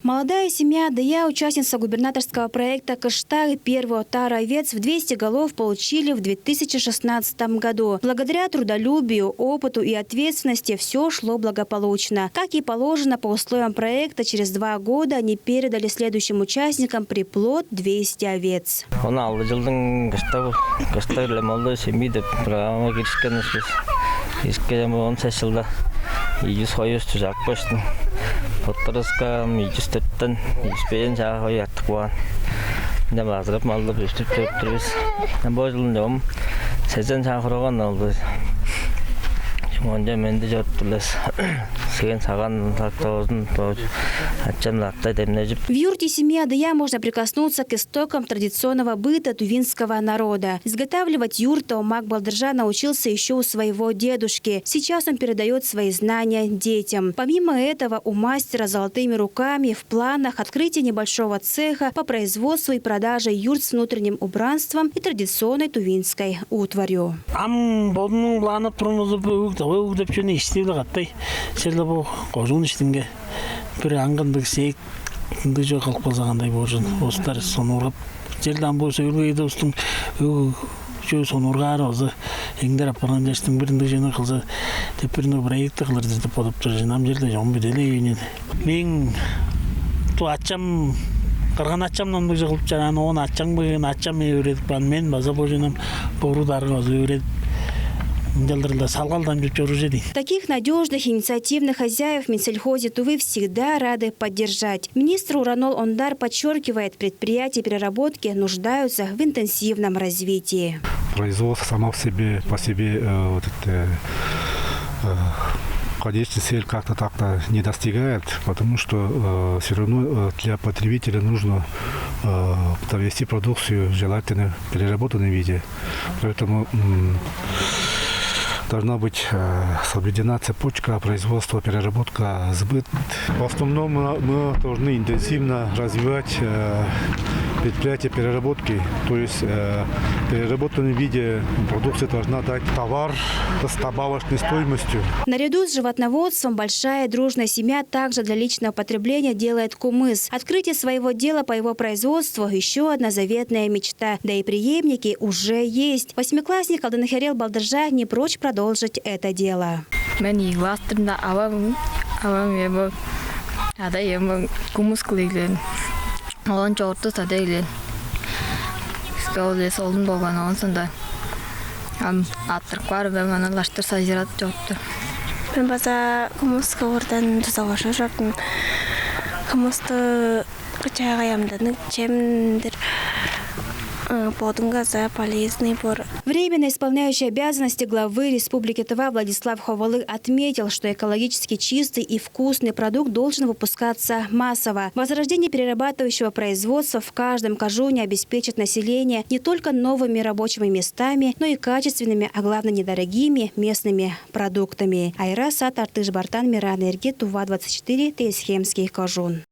Молодая семья Дая, участница губернаторского проекта «Кыштаг», первый отар овец в 200 голов получили в 2016 году. Благодаря трудолюбию, опыту и ответственности все шло благополучно. Как и положено по условиям проекта, через 2 года они передали следующим участникам приплод 200 овец. Оттарыскам, ижістеттен, ижбейін жағы яттықуан. Дәм азырып малды бүстіп төрттірбіз. Бұл жылын жауым сезен шақырған алды. Онда менде жорттылыз. Сеген саған тақтауызын отчам латтай демнежіп. В юрте семьи Адая можно прикоснуться к истокам традиционного быта тувинского народа. Изготавливать юрту Мак Балдыржа научился еще у своего дедушки. Сейчас он передает свои знания детям. Помимо этого, у мастера золотыми руками в планах открытие небольшого цеха по производству и продаже юрт с внутренним убранством и традиционной тувинской утварью. Bir angındık seyik dıca kalk bazağanday borcun. Ostar sonurgap. Jeldan bu söyleydi dostum. Şu sonurgar oldu. Engder aparan yaştım birinde jana kılsa. Tepirinde proyekte kılır dedi poduptur. Janam jelde jon bedeli yeni. Men tu açam Kırgın açamdan bu jıkılıp janаны onu açam bugün açam öğretip ben men baza borcunam boru dargazı öğretip. Таких надежных инициативных хозяев в Минсельхозе Тувы всегда рады поддержать. Министр Уранол Ондар подчеркивает, предприятия переработки нуждаются в интенсивном развитии. Производство само по себе конечная цель как-то так-то не достигает, потому что все равно для потребителя нужно довести продукцию желательно в переработанном виде. Поэтому должна быть соблюдена цепочка производства, переработка, сбыт. В основном мы должны интенсивно развивать предприятия переработки. То есть в переработанном виде продукция должна дать товар с добавочной стоимостью. Наряду с животноводством большая дружная семья также для личного потребления делает кумыс. Открытие своего дела по его производству – еще одна заветная мечта. Да и преемники уже есть. Восьмиклассник Алдынхерел Балдыржа не прочь продолжить это дело. Olan çoğurtu sadece böyle solun boğan olsunda attırık var ve bana laştır sayırat çoğurtu. Ben baza kumuska oradan savaşacaktım. Kumusta kaçağa yamdanık çemdir. Временно исполняющий обязанности главы Республики Тыва Владислав Ховалы отметил, что экологически чистый и вкусный продукт должен выпускаться массово. Возрождение перерабатывающего производства в каждом кажуне обеспечит население не только новыми рабочими местами, но и качественными, а главное недорогими местными продуктами. Айра Сат Артыш Бартан Мирана Эрге Тува 24 Тесхемский кажун.